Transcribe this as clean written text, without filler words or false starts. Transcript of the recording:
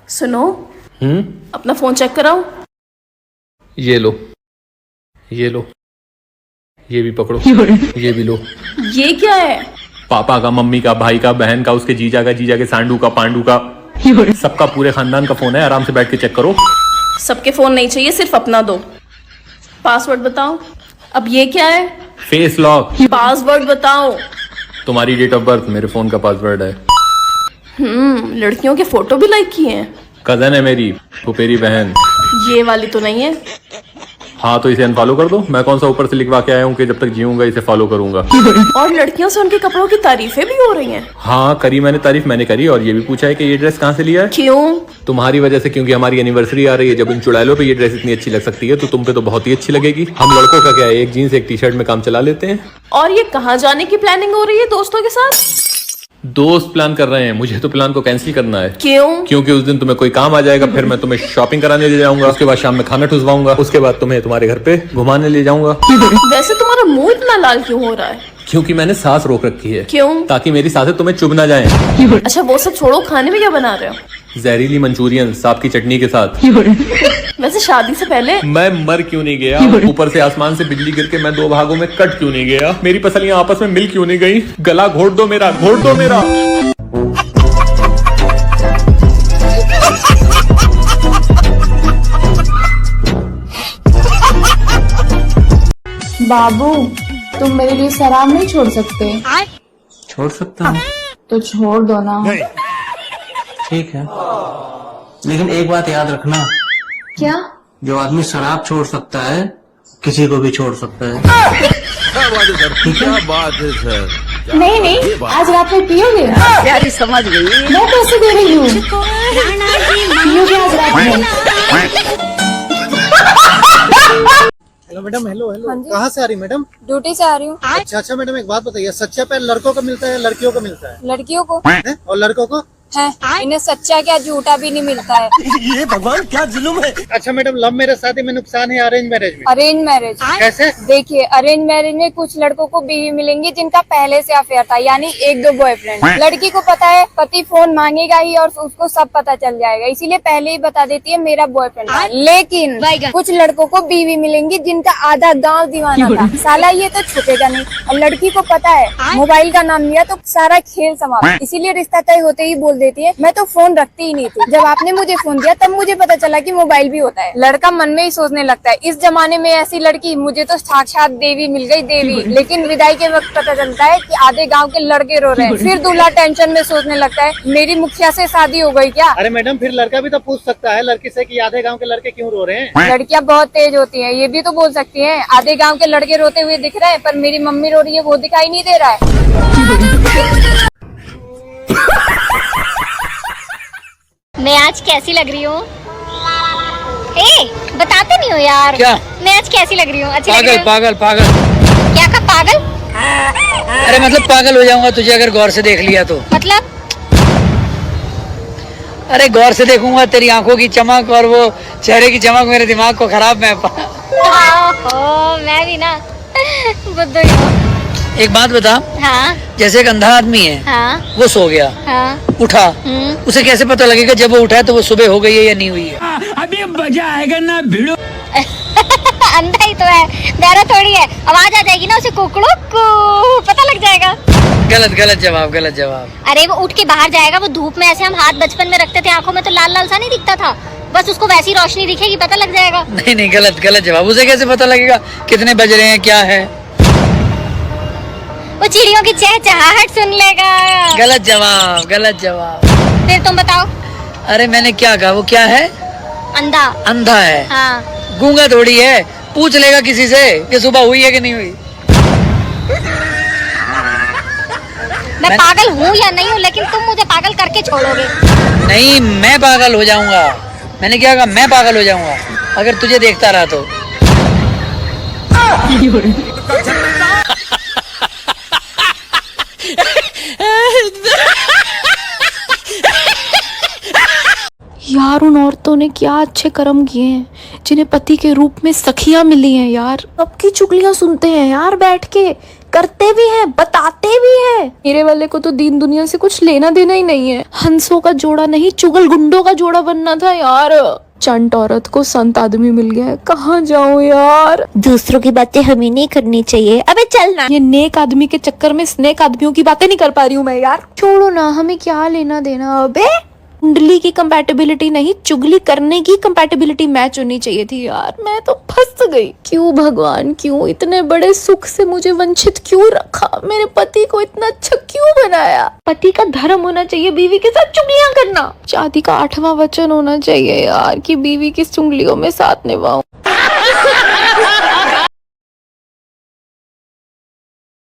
सुनो। अपना phone check कराओ। ये लो, ये लो, ये भी पकड़ो, ये भी लो। ये क्या है? पापा का, मम्मी का, भाई का, बहन का, उसके जीजा का, जीजा के सांडू का, पांडू का, सबका, पूरे खानदान का फोन है। आराम से बैठ के चेक करो। सबके फोन नहीं चाहिए, सिर्फ अपना दो। पासवर्ड बताओ। अब ये क्या है? Face lock. पासवर्ड बताओ। तुम्हारी डेट ऑफ बर्थ मेरे फोन का पासवर्ड है। लड़कियों के फोटो भी लाइक किए हैं। कजन है मेरी, फुफेरी बहन। ये वाली तो नहीं है। हाँ तो इसे अनफॉलो कर दो। मैं कौन सा ऊपर से लिखवा के आया हूँ कि जब तक जीऊंगा इसे फॉलो करूंगा। और लड़कियों से उनके कपड़ों की तारीफें भी हो रही हैं। हाँ करी मैंने तारीफ, मैंने करी। और ये भी पूछा है कि ये ड्रेस कहाँ से लिया है। क्यों? तुम्हारी वजह से, क्योंकि हमारी एनिवर्सरी आ रही है। जब उन चुड़ैलों पे ये ड्रेस इतनी अच्छी लग सकती है तो तुम पे तो बहुत ही अच्छी लगेगी। हम लड़कों का क्या है, एक जीन्स एक टी शर्ट में काम चला लेते हैं। और ये कहाँ जाने की प्लानिंग हो रही है दोस्तों के साथ? दोस्त प्लान कर रहे हैं, मुझे तो प्लान को कैंसिल करना है। क्यों? क्योंकि उस दिन तुम्हें कोई काम आ जाएगा, फिर मैं तुम्हें शॉपिंग कराने ले जाऊंगा, उसके बाद शाम में खाना ठुसवाऊंगा, उसके बाद तुम्हें तुम्हारे घर पे घुमाने ले जाऊंगा। वैसे तुम्हारा मुंह इतना लाल क्यों हो रहा है? क्योंकि मैंने सांस रोक रखी है। क्यों? ताकि मेरी सांसें तुम्हें चुभ ना जाएं। अच्छा वो सब छोड़ो, खाने में क्या बना रहे हो? जहरीली मंचूरियन सांप की चटनी के साथ। वैसे शादी से पहले मैं मर क्यों नहीं गया? ऊपर से आसमान से बिजली गिर के मैं दो भागों में कट क्यों नहीं गया? मेरी पसलियां आपस में मिल क्यों नहीं गई? गला घोट दो मेरा, घोट दो मेरा। बाबू, तुम मेरे लिए शराब नहीं छोड़ सकते? छोड़ सकता हूँ तो छोड़ दो ना। ठीक है, लेकिन एक बात याद रखना। क्या? जो आदमी शराब छोड़ सकता है किसी को भी छोड़ सकता है। क्या बात है सर। नहीं नहीं, आज रात में पियोगे? प्यारी समझ गई। मैं पैसे दे रही हूँ, पियोगे आज रात में? Hello madam, hello hello. कहाँ से आ रही मैडम? ड्यूटी से आ रही हूँ। अच्छा मैडम, एक बात बताइए, सच्चा पैर लड़कों को मिलता है लड़कियों को मिलता है? लड़कियों को है? और लड़कों को है, इन्हें सच्चा क्या झूठा भी नहीं मिलता है। ये भगवान क्या जुल्म है। अच्छा मैडम, लव मैरिज शादी में नुकसान है अरेंज मैरिज में? अरेंज मैरिज कैसे? देखिए, अरेंज मैरिज में कुछ लड़कों को बीवी मिलेंगी जिनका पहले से अफेयर था, यानी एक दो बॉयफ्रेंड। लड़की को पता है पति फोन मांगेगा ही और उसको सब पता चल जाएगा, इसीलिए पहले ही बता देती है मेरा बॉयफ्रेंड है। लेकिन कुछ लड़कों को बीवी मिलेंगी जिनका आधा गाँव दीवाना था, साला ये तो छुपेगा नहीं। और लड़की को पता है मोबाइल का नाम लिया तो सारा खेल समाप्त, इसीलिए रिश्ता तय होते ही बोल देती है मैं तो फोन रखती ही नहीं थी। जब आपने मुझे फोन दिया तब मुझे पता चला कि मोबाइल भी होता है। लड़का मन में ही सोचने लगता है इस जमाने में ऐसी लड़की मुझे तो साक्षात देवी मिल गई, देवी। लेकिन विदाई के वक्त पता चलता है कि आधे गांव के लड़के रो रहे हैं। फिर दूल्हा टेंशन में सोचने लगता है मेरी मुखिया से शादी हो गई क्या? अरे मैडम, फिर लड़का भी तो पूछ सकता है लड़की से कि आधे गांव के लड़के क्यों रो रहे हैं? लड़कियां बहुत तेज होती हैं, ये भी तो बोल सकती हैं आधे गांव के लड़के रोते हुए दिख रहे हैं पर मेरी मम्मी रो रही है वो दिखाई नहीं दे रहा है। मैं आज कैसी लग रही हूँ? बताते नहीं हो यार। क्या? मैं आज कैसी लग रही हूँ? अच्छी लग पागल रही हूँ? पागल पागल। क्या कहा पागल? अरे मतलब पागल हो जाऊंगा तुझे अगर गौर से देख लिया तो। मतलब? अरे गौर से देखूंगा तेरी आंखों की चमक और वो चेहरे की चमक मेरे दिमाग को खराब मैं मैं भी ना बुद्धू ही हूँ। एक बात बता। हाँ जैसे एक अंधा आदमी है, हाँ वो सो गया, हाँ उठा, उसे कैसे पता लगेगा जब वो उठा है तो वो सुबह हो गई है या नहीं हुई है? अभी मजा आएगा ना भिड़ो। अंधा ही तो है, बहरा थोड़ी है। आवाज आ जाएगी ना उसे, कुकड़ू को पता लग जाएगा। गलत गलत जवाब, गलत जवाब। अरे वो उठ के बाहर जाएगा, वो धूप में ऐसे हम हाथ बचपन में रखते थे आंखों में तो लाल लाल सा नहीं दिखता था, बस उसको वैसी रोशनी दिखेगी पता लग जाएगा। नहीं नहीं, गलत गलत जवाब। उसे कैसे पता लगेगा कितने बज रहे हैं क्या है? वो चिड़ियों की चहचहाहट सुन लेगा। गलत जवाब, गलत जवाब। फिर तुम बताओ। अरे मैंने क्या कहा? वो क्या है? अंधा। अंधा है? हाँ। गूंगा थोड़ी है, पूछ लेगा किसी से कि सुबह हुई है कि नहीं हुई। मैं पागल हूँ या नहीं हूँ, लेकिन तुम मुझे पागल करके छोड़ोगे। नहीं, मैं पागल हो जाऊंगा। मैंने क्या कहा? मैं पागल हो जाऊंगा अगर तुझे देखता रहा तो। यार उन औरतों ने क्या अच्छे कर्म किए हैं जिन्हें पति के रूप में सखियां मिली हैं। यार सबकी चुगलियां सुनते हैं यार बैठ के, करते भी हैं, बताते भी हैं। मेरे वाले को तो दीन दुनिया से कुछ लेना देना ही नहीं है। हंसों का जोड़ा नहीं, चुगल गुंडों का जोड़ा बनना था यार। चंट औरत को संत आदमी मिल गया है, कहाँ जाऊं यार। दूसरों की बातें हमें नहीं करनी चाहिए। अबे चलना। ये नेक आदमी के चक्कर में स्नेक आदमियों की बातें नहीं कर पा रही हूँ मैं यार। छोड़ो ना, हमें क्या लेना देना। अबे कुंडली की कंपैटिबिलिटी नहीं, चुगली करने की कंपैटिबिलिटी मैच होनी चाहिए थी यार। मैं तो फंस गई। क्यों भगवान, क्यों इतने बड़े सुख से मुझे वंचित क्यों रखा? मेरे पति को इतना अच्छा क्यों बनाया? पति का धर्म होना चाहिए बीवी के साथ चुगलियां करना। शादी का 8वां वचन होना चाहिए यार कि बीवी की चुगलियों में साथ निभाऊं।